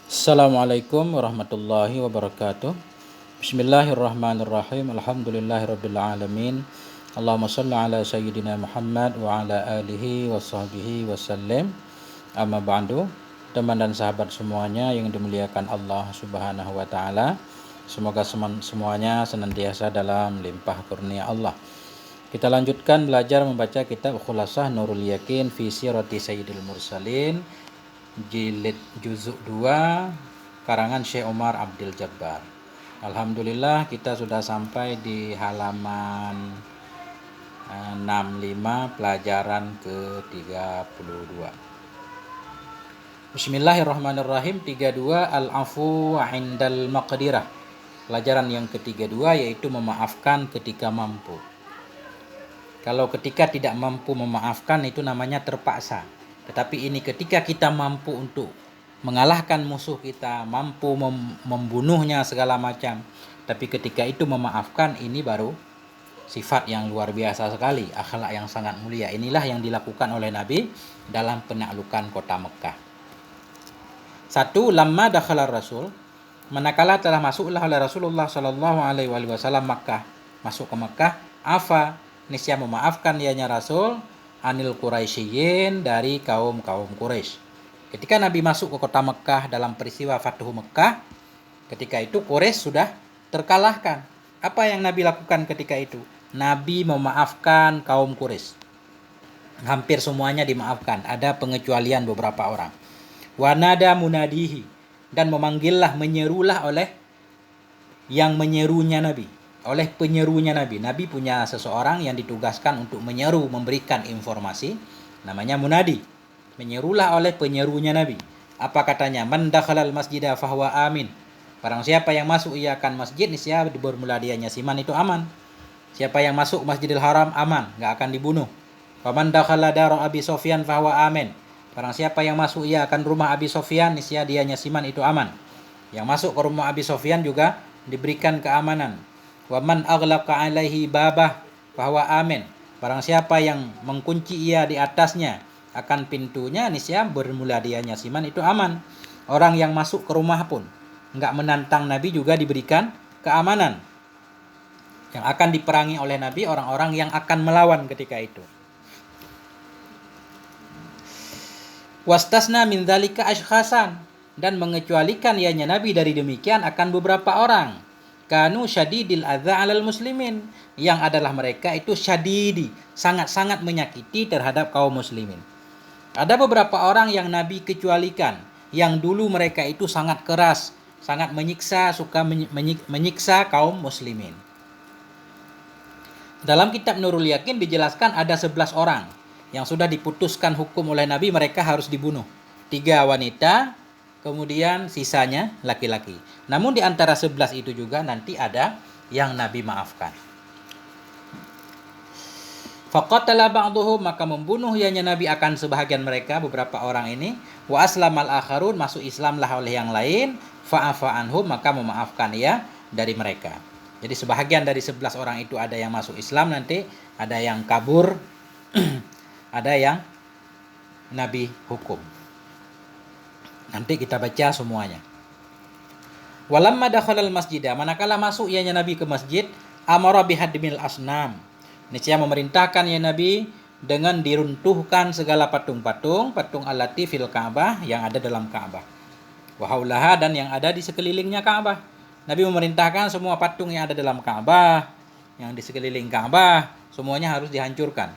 Assalamualaikum warahmatullahi wabarakatuh. Bismillahirrahmanirrahim. Alhamdulillahirabbil alamin. Allahumma shalli ala sayyidina Muhammad wa ala alihi wa sahbihi wasallam. Amma ba'du. Teman dan sahabat semuanya yang dimuliakan Allah Subhanahu wa taala. Semoga semuanya senantiasa dalam limpah kurnia Allah. Kita lanjutkan belajar membaca kitab Khulasah Nurul Yakin fi Sirati Sayyidil Mursalin, jilid juzuk 2 karangan Syekh Umar Abdul Jabbar. Alhamdulillah kita sudah sampai di halaman 65 pelajaran ke-32. Bismillahirrahmanirrahim. 32 Al-afu 'indal maqdirah. Pelajaran yang ke-32 yaitu memaafkan ketika mampu. Kalau ketika tidak mampu memaafkan itu namanya terpaksa. Tetapi ini ketika kita mampu untuk mengalahkan musuh kita, mampu membunuhnya segala macam. Tapi ketika itu memaafkan, ini baru sifat yang luar biasa sekali, akhlak yang sangat mulia. Inilah yang dilakukan oleh Nabi dalam penaklukan kota Mekah. 1. Lamma dakhala Rasul, manakala telah masuklah oleh Rasulullah sallallahu alaihi wasallam Makkah, masuk ke Mekah, afa, niscaya memaafkan ianya Rasul anil Quraisyin, dari kaum-kaum Quraisy. Ketika Nabi masuk ke kota Mekah dalam peristiwa Fathu Mekah, ketika itu Quraisy sudah terkalahkan. Apa yang Nabi lakukan ketika itu? Nabi memaafkan kaum Quraisy. Hampir semuanya dimaafkan, ada pengecualian beberapa orang. Wanada munadihi, dan memanggillah, menyerulah oleh yang menyerunya Nabi, oleh penyerunya Nabi. Nabi punya seseorang yang ditugaskan untuk menyeru, memberikan informasi, namanya munadi. Menyerulah oleh penyerunya Nabi. Apa katanya? Man dakhalal masjidah fahuwa amin. Barang siapa yang masuk ia akan masjid, niscaya bermula dianya siman itu aman. Siapa yang masuk Masjidil Haram aman, enggak akan dibunuh. Faman dakhala dara Abi Sufyan fahuwa amin. Barang siapa yang masuk ia akan rumah Abi Sufyan, niscaya dianya siman itu aman. Yang masuk ke rumah Abi Sufyan juga diberikan keamanan. Wa man aghlaqa alaihi babah bahwa amin. Barang siapa yang mengunci ia di atasnya akan pintunya, niscaya bermula dianya siman itu aman. Orang yang masuk ke rumah pun enggak menantang Nabi juga diberikan keamanan. Yang akan diperangi oleh Nabi orang-orang yang akan melawan ketika itu. Wastasna min dzalika ashkhasan, dan mengecualikan ianya Nabi dari demikian akan beberapa orang. Kanu syadidil adza 'alal muslimin, yang adalah mereka itu syadidi, sangat-sangat menyakiti terhadap kaum muslimin. Ada beberapa orang yang Nabi kecualikan, yang dulu mereka itu sangat keras, sangat menyiksa, suka menyiksa kaum muslimin. Dalam kitab Nurul Yakin dijelaskan ada 11 orang yang sudah diputuskan hukum oleh Nabi, mereka harus dibunuh. 3 wanita, kemudian sisanya laki-laki. Namun di antara 11 itu juga nanti ada yang Nabi maafkan. Faqatala ba'duhum, maka membunuh ianya Nabi akan sebahagian mereka, beberapa orang ini. Wa aslamal akharun, masuk Islamlah oleh yang lain. Fa'afa anhum, maka memaafkan ia dari mereka. Jadi sebahagian dari 11 orang itu ada yang masuk Islam nanti, ada yang kabur, ada yang Nabi hukum. Nanti kita baca semuanya. Walamma dakhalal masjidah, manakala masuk ianya Nabi ke masjid, amara bihadmil asnam, niscaya memerintahkan ya Nabi dengan diruntuhkan segala patung-patung, patung allati fil Ka'bah, yang ada dalam Ka'bah. Wa haulaha, dan yang ada di sekelilingnya Ka'bah. Nabi memerintahkan semua patung yang ada dalam Ka'bah, yang di sekeliling Ka'bah, semuanya harus dihancurkan.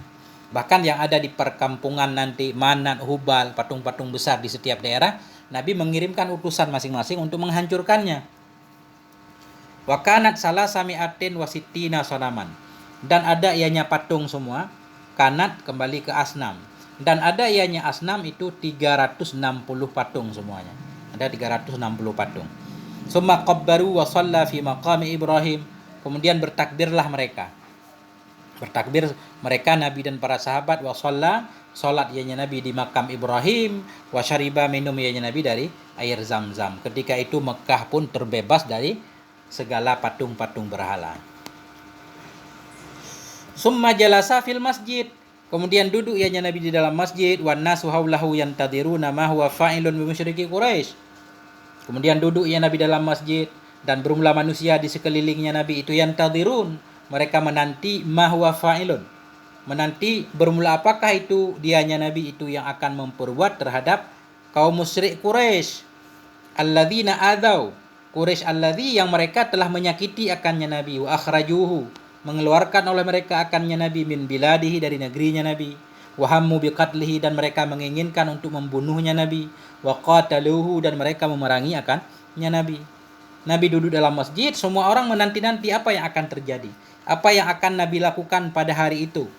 Bahkan yang ada di perkampungan nanti, Manat, Hubal, patung-patung besar di setiap daerah, Nabi mengirimkan utusan masing-masing untuk menghancurkannya. Wa kanat salasami'atin wasittina sanaman, dan ada ianya patung semua. Kanat kembali ke asnam, dan ada ianya asnam itu 360 patung semuanya. Ada 360 patung. Summa qabbaru wa shalla fi maqami Ibrahim, kemudian bertakbirlah mereka. Bertakbir mereka, Nabi dan para sahabat, wa shalla, salat ianya Nabi di makam Ibrahim, wa syariba, minum ianya Nabi dari air Zam-Zam. Ketika itu Mekah pun terbebas dari segala patung-patung berhala. Summa jalasa fil masjid, kemudian duduk ianya Nabi di dalam masjid, wan nasu haulahu yantadiruna ma huwa fa'ilun bi musyriki Quraisy. Kemudian duduk ya Nabi dalam masjid, dan berumlah manusia di sekelilingnya Nabi itu yantadirun, mereka menanti mahwa fa'ilun, menanti bermula apakah itu dianya Nabi itu yang akan memperbuat terhadap kaum musyrik Quraisy, alladzina adzau, Quraisy alladzi yang mereka telah menyakiti akannya Nabi, wa akhrajuhu, mengeluarkan oleh mereka akannya Nabi, min biladihi, dari negerinya Nabi, wa hammu biqatlihi, dan mereka menginginkan untuk membunuhnya Nabi, wa qataluhu, dan mereka memerangi akannya Nabi. Nabi duduk dalam masjid, semua orang menanti-nanti apa yang akan terjadi, apa yang akan Nabi lakukan pada hari itu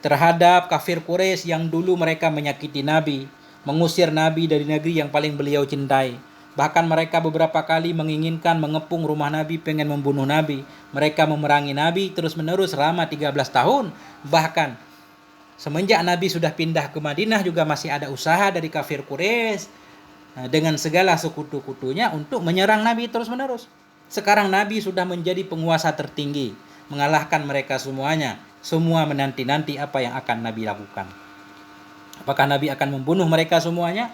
terhadap kafir Quraisy yang dulu mereka menyakiti Nabi, mengusir Nabi dari negeri yang paling beliau cintai. Bahkan mereka beberapa kali menginginkan mengepung rumah Nabi, pengen membunuh Nabi. Mereka memerangi Nabi terus-menerus selama 13 tahun. Bahkan semenjak Nabi sudah pindah ke Madinah juga masih ada usaha dari kafir Quraisy dengan segala sekutu-kutunya untuk menyerang Nabi terus-menerus. Sekarang Nabi sudah menjadi penguasa tertinggi, mengalahkan mereka semuanya. Semua menanti-nanti apa yang akan Nabi lakukan. Apakah Nabi akan membunuh mereka semuanya?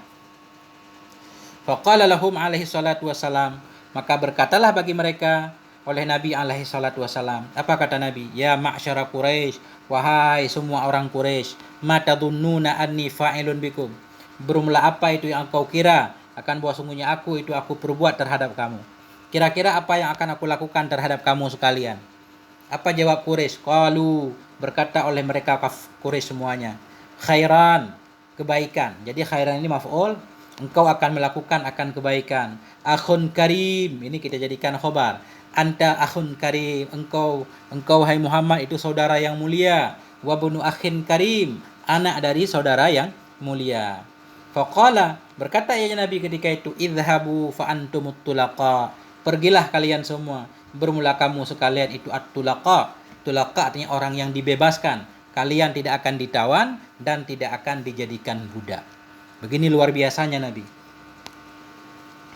Faqala lahum alaihi salatu wassalam, maka berkatalah bagi mereka oleh Nabi alaihi salatu wassalam. Apa kata Nabi? Ya ma'syara Quraisy, wahai semua orang Quraisy, ma tadhunnuna anni fa'ilun bikum, berumlah apa itu yang engkau kira akan bahwa sungguhnya aku perbuat terhadap kamu. Kira-kira apa yang akan aku lakukan terhadap kamu sekalian? Apa jawab Quraisy? Qalu, berkata oleh mereka Quraisy semuanya, khairan, kebaikan. Jadi khairan ini maf'ul, engkau akan melakukan akan kebaikan. Akhun karim, ini kita jadikan khobar. Anta akhun karim, engkau hai Muhammad itu saudara yang mulia. Wa bunu akhin karim, anak dari saudara yang mulia. Faqala, berkata ya Nabi ketika itu, idhabu fa antumut tulaqa, pergilah kalian semua, bermula kamu sekalian itu at-tulaqa. Tulaqa artinya orang yang dibebaskan. Kalian tidak akan ditawan dan tidak akan dijadikan budak. Begini luar biasanya Nabi.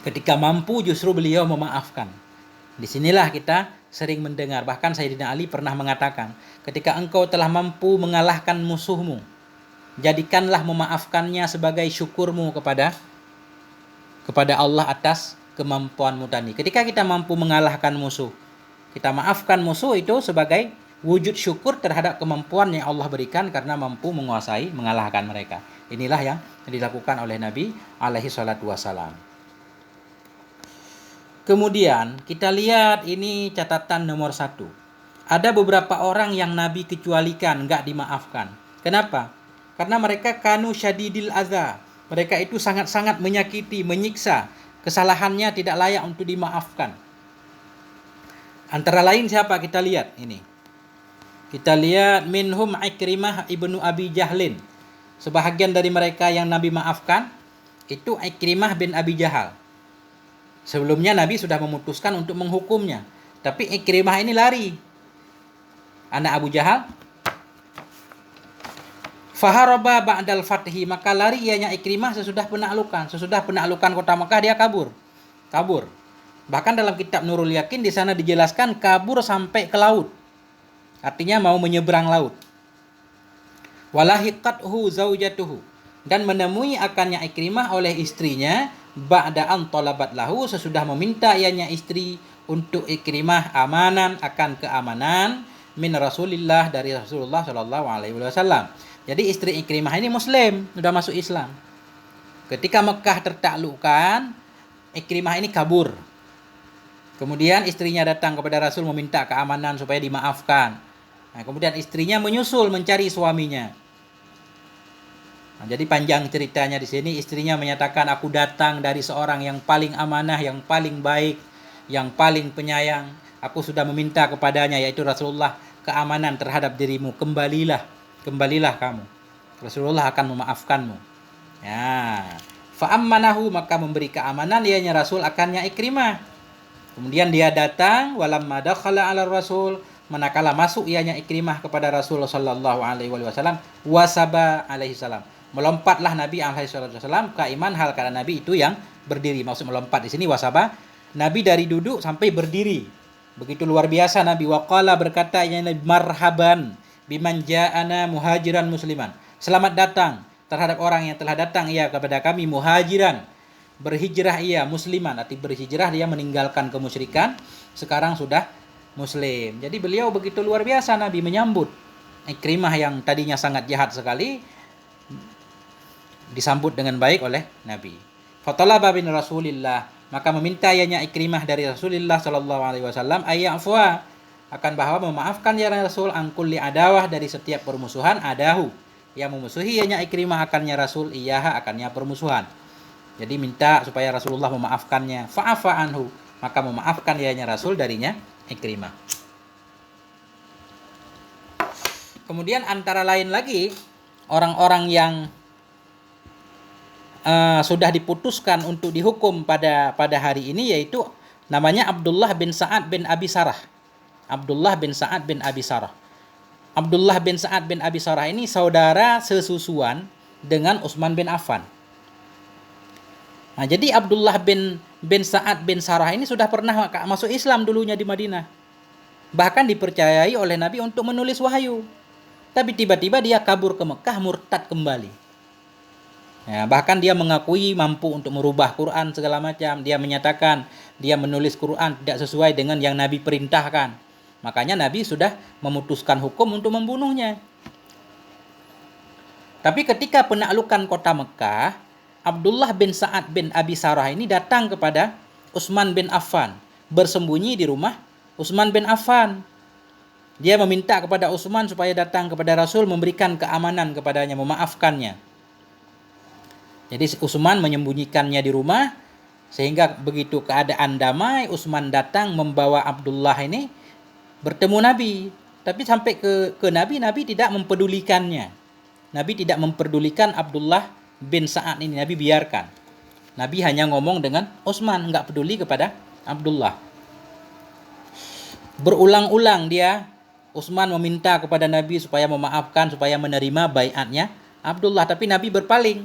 Ketika mampu justru beliau memaafkan. Disinilah kita sering mendengar, bahkan Sayyidina Ali pernah mengatakan, ketika engkau telah mampu mengalahkan musuhmu, jadikanlah memaafkannya sebagai syukurmu kepada Allah atas kemampuanmu tadi. Ketika kita mampu mengalahkan musuh, kita maafkan musuh itu sebagai wujud syukur terhadap kemampuan yang Allah berikan karena mampu menguasai, mengalahkan mereka. Inilah yang dilakukan oleh Nabi alaihi salatu wassalam. Kemudian kita lihat ini catatan nomor 1. Ada beberapa orang yang Nabi kecualikan, enggak dimaafkan. Kenapa? Karena mereka kanu syadidil adza. Mereka itu sangat-sangat menyakiti, menyiksa. Kesalahannya tidak layak untuk dimaafkan. Antara lain siapa? Kita lihat ini. Kita lihat minhum Ikrimah ibnu Abi Jahlin. Sebahagian dari mereka yang Nabi maafkan itu Ikrimah bin Abi Jahal. Sebelumnya Nabi sudah memutuskan untuk menghukumnya, tapi Ikrimah ini lari. Anak Abu Jahal. Faharaba ba'dal fathi, maka lari ianya Ikrimah sesudah penaklukan. Sesudah penaklukan kota Mekah dia kabur. Bahkan dalam kitab Nurul Yakin di sana dijelaskan kabur sampai ke laut. Artinya mau menyeberang laut. Walahiqathu zaujatuhu, dan menemui akannya Ikrimah oleh istrinya ba'da'an talabat lahu, sesudah meminta ianya istri untuk Ikrimah amanan, akan keamanan min Rasulillah, dari Rasulullah sallallahu alaihi wasallam. Jadi istri Ikrimah ini muslim, sudah masuk Islam. Ketika Mekah tertaklukkan, Ikrimah ini kabur. Kemudian istrinya datang kepada Rasul meminta keamanan supaya dimaafkan. Nah, kemudian istrinya menyusul mencari suaminya. Nah, jadi panjang ceritanya di sini. Istrinya menyatakan, aku datang dari seorang yang paling amanah, yang paling baik, yang paling penyayang. Aku sudah meminta kepadanya, yaitu Rasulullah, keamanan terhadap dirimu. Kembalilah kamu. Rasulullah akan memaafkanmu. Ya. Fa'ammanahu, maka memberi keamanan ianya Rasul akannya Ikrimah. Kemudian dia datang, walamma dakhala ala Rasul, manakala masuk ianya Ikrimah kepada Rasul sallallahu alaihi wasallam, wasaba alaihi salam. Melompatlah Nabi alaihi wasallam kaiman, hal karena Nabi itu yang berdiri. Maksud melompat di sini wasaba, Nabi dari duduk sampai berdiri. Begitu luar biasa Nabi. Waqala, berkata ianya Nabi, marhaban biman ja'ana muhajiran musliman. Selamat datang terhadap orang yang telah datang ia kepada kami muhajiran, berhijrah ia musliman, arti berhijrah dia meninggalkan kemusyrikan, sekarang sudah muslim. Jadi beliau begitu luar biasa Nabi menyambut Ikrimah yang tadinya sangat jahat sekali, disambut dengan baik oleh Nabi. Fatalaba bin Rasulillah, maka meminta ianya Ikrimah dari Rasulullah sallallahu alaihi wasallam ayyafwa, akan bahwa memaafkan ya Rasul angkulli adawah, dari setiap permusuhan, adahu yang memusuhi ianya Ikrimah akannya Rasul, iyaha akannya permusuhan. Jadi minta supaya Rasulullah memaafkannya. Fa'afa anhu, maka memaafkan ianya Rasul darinya Ikrimah. Kemudian antara lain lagi orang-orang yang sudah diputuskan untuk dihukum pada hari ini, yaitu namanya Abdullah bin Sa'ad bin Abi Sarah. Abdullah bin Sa'ad bin Abi Sarah. Abdullah bin Sa'ad bin Abi Sarah ini saudara sesusuan dengan Utsman bin Affan. Nah, jadi Abdullah bin Sa'ad bin Sarah ini sudah pernah masuk Islam dulunya di Madinah. Bahkan dipercayai oleh Nabi untuk menulis wahyu. Tapi tiba-tiba dia kabur ke Mekah, murtad kembali. Ya, bahkan dia mengakui mampu untuk merubah Quran segala macam. Dia menyatakan dia menulis Quran tidak sesuai dengan yang Nabi perintahkan. Makanya Nabi sudah memutuskan hukum untuk membunuhnya. Tapi ketika penaklukan kota Mekah, Abdullah bin Sa'ad bin Abi Sarah ini datang kepada Utsman bin Affan, bersembunyi di rumah Utsman bin Affan. Dia meminta kepada Utsman supaya datang kepada Rasul, memberikan keamanan kepadanya, memaafkannya. Jadi Utsman menyembunyikannya di rumah, sehingga begitu keadaan damai, Utsman datang membawa Abdullah ini bertemu Nabi. Tapi sampai ke Nabi, Nabi tidak mempedulikannya. Nabi tidak memperdulikan Abdullah bin Sa'ad ini, Nabi biarkan. Nabi hanya ngomong dengan Utsman, enggak peduli kepada Abdullah. Berulang-ulang Utsman meminta kepada Nabi supaya memaafkan, supaya menerima baiatnya Abdullah, tapi Nabi berpaling.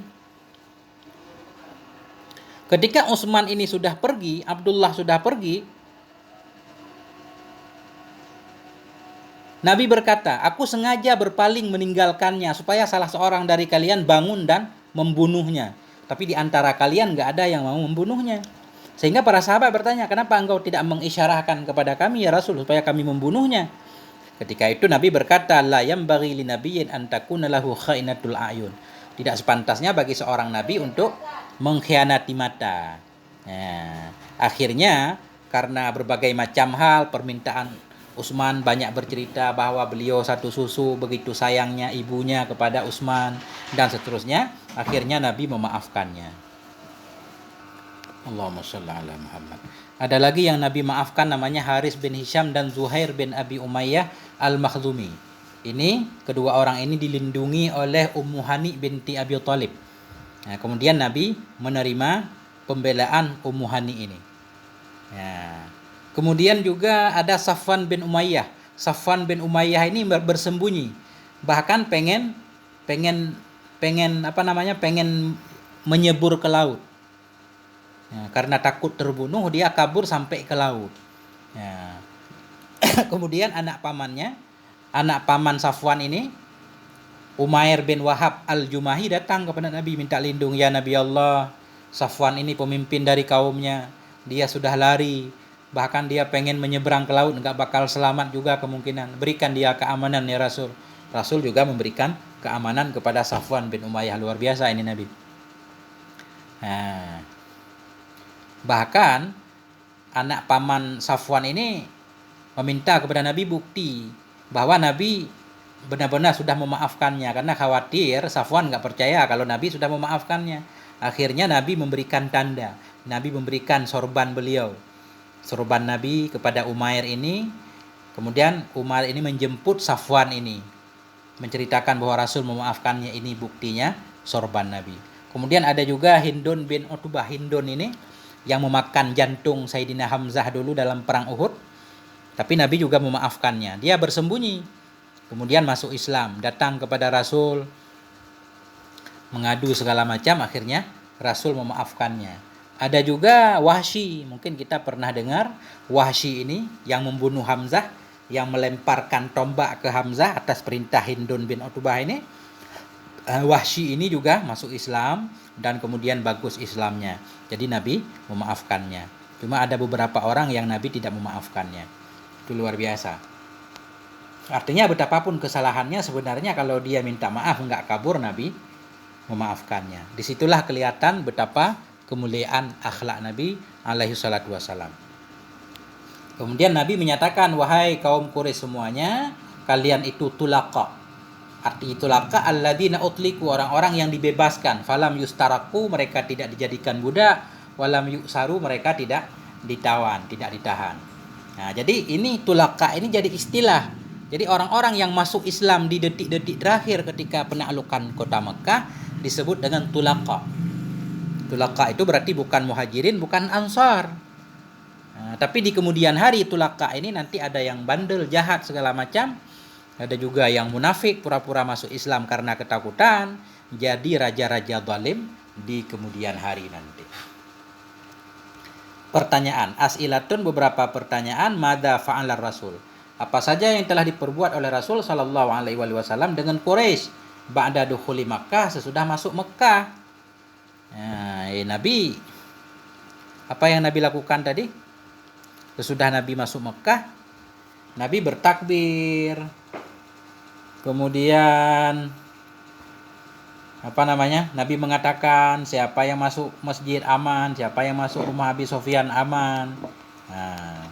Ketika Utsman ini sudah pergi, Abdullah sudah pergi, Nabi berkata, aku sengaja berpaling meninggalkannya supaya salah seorang dari kalian bangun dan membunuhnya. Tapi di antara kalian enggak ada yang mau membunuhnya. Sehingga para sahabat bertanya, kenapa engkau tidak mengisyarahkan kepada kami ya Rasul supaya kami membunuhnya? Ketika itu Nabi berkata, la yambaghi linabiyyin an takuna lahu khainatul a'yun. Tidak sepantasnya bagi seorang nabi untuk mengkhianati mata. Nah, akhirnya karena berbagai macam hal, permintaan Utsman banyak bercerita bahwa beliau satu susu, begitu sayangnya ibunya kepada Utsman dan seterusnya, akhirnya Nabi memaafkannya. Allahumma shalli ala Muhammad. Ada lagi yang Nabi maafkan, namanya Haris bin Hisham dan Zuhair bin Abi Umayyah Al-Makhzumi. Ini kedua orang ini dilindungi oleh Ummu Hani binti Abi Thalib. Nah, kemudian Nabi menerima pembelaan Ummu Hani ini. Ya. Kemudian juga ada Safwan bin Umayyah. Safwan bin Umayyah ini bersembunyi, bahkan pengen menyebur ke laut. Ya, karena takut terbunuh, dia kabur sampai ke laut. Ya. Kemudian anak paman Safwan ini, Umair bin Wahab al-Jumahi, datang kepada Nabi minta lindung, ya Nabi Allah, Safwan ini pemimpin dari kaumnya, dia sudah lari, bahkan dia pengen menyeberang ke laut, enggak bakal selamat juga kemungkinan, berikan dia keamanan ya Rasul. Rasul juga memberikan keamanan kepada Safwan bin Umayyah. Luar biasa ini Nabi. Nah, bahkan anak paman Safwan ini meminta kepada Nabi bukti bahwa Nabi benar-benar sudah memaafkannya, karena khawatir Safwan nggak percaya kalau Nabi sudah memaafkannya. Akhirnya Nabi memberikan tanda, Nabi memberikan sorban beliau, sorban Nabi kepada Umair ini. Kemudian Umair ini menjemput Safwan ini, menceritakan bahwa Rasul memaafkannya, ini buktinya sorban Nabi. Kemudian ada juga Hindun bin Utbah. Hindun ini yang memakan jantung Sayyidina Hamzah dulu dalam perang Uhud, tapi Nabi juga memaafkannya. Dia bersembunyi, kemudian masuk Islam, datang kepada Rasul, mengadu segala macam, akhirnya Rasul memaafkannya. Ada juga Wahsy, mungkin kita pernah dengar Wahsy ini yang membunuh Hamzah, yang melemparkan tombak ke Hamzah atas perintah Hindun bin Utbah ini. Wahsy ini juga masuk Islam dan kemudian bagus Islamnya. Jadi Nabi memaafkannya. Cuma ada beberapa orang yang Nabi tidak memaafkannya. Itu luar biasa. Artinya betapapun kesalahannya sebenarnya kalau dia minta maaf nggak kabur, Nabi memaafkannya. Disitulah kelihatan betapa kemuliaan akhlak Nabi alaihi salatu wassalam. Kemudian Nabi menyatakan, wahai kaum Quraisy semuanya, kalian itu tulaqa. Arti tulaqa alladzina utliku, orang-orang yang dibebaskan. Falam yustaraku, mereka tidak dijadikan budak. Walam yusaru, mereka tidak ditawan, tidak ditahan. Nah, jadi ini tulaqa ini jadi istilah. Jadi orang-orang yang masuk Islam di detik-detik terakhir ketika penaklukan kota Mekah disebut dengan tulaqa. Tulaqa itu berarti bukan muhajirin, bukan ansar. Nah, tapi di kemudian hari tulaqa ini nanti ada yang bandel, jahat segala macam. Ada juga yang munafik, pura-pura masuk Islam karena ketakutan, jadi raja-raja zalim di kemudian hari nanti. Pertanyaan, as'ilatun, beberapa pertanyaan. Madza fa'alar Rasul? Apa saja yang telah diperbuat oleh Rasul sallallahu alaihi wasallam dengan Quraisy ba'da dukhuli Makkah, sesudah masuk Mekah? Nah, Nabi, apa yang Nabi lakukan tadi? Sesudah Nabi masuk Mekah, Nabi bertakbir. Kemudian Nabi mengatakan siapa yang masuk masjid aman, siapa yang masuk rumah Abi Sufyan aman. Nah,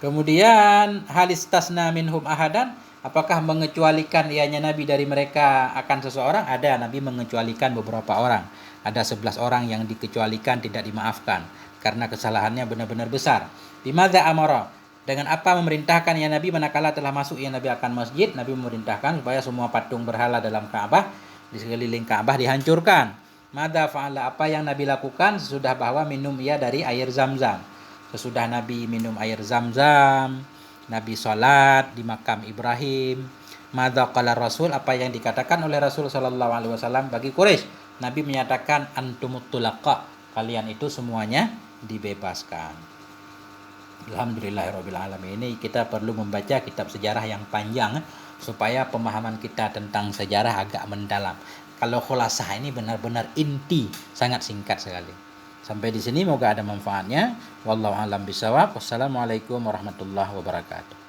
kemudian halistasna minhum ahadan, apakah mengecualikan ianya Nabi dari mereka akan seseorang? Ada, Nabi mengecualikan beberapa orang. Ada 11 orang yang dikecualikan, tidak dimaafkan karena kesalahannya benar-benar besar. Bimadza amara, dengan apa memerintahkan ya Nabi manakala telah masuk ya Nabi akan masjid? Nabi memerintahkan supaya semua patung berhala dalam Ka'bah, di sekeliling Ka'bah dihancurkan. Madza fa'ala, apa yang Nabi lakukan sesudah bahwa minum ia dari air Zam-Zam? Sesudah Nabi minum air Zam-Zam, Nabi sholat di makam Ibrahim. Madza qala Rasul, apa yang dikatakan oleh Rasul sallallahu alaihi wasallam bagi Quraisy? Nabi menyatakan antumut tulaqa, kalian itu semuanya dibebaskan. Alhamdulillahirabbil alamin. Ini kita perlu membaca kitab sejarah yang panjang supaya pemahaman kita tentang sejarah agak mendalam. Kalau khulasah ini benar-benar inti, sangat singkat sekali. Sampai di sini moga ada manfaatnya. Wallahu a'lam bishawab. Wassalamualaikum warahmatullahi wabarakatuh.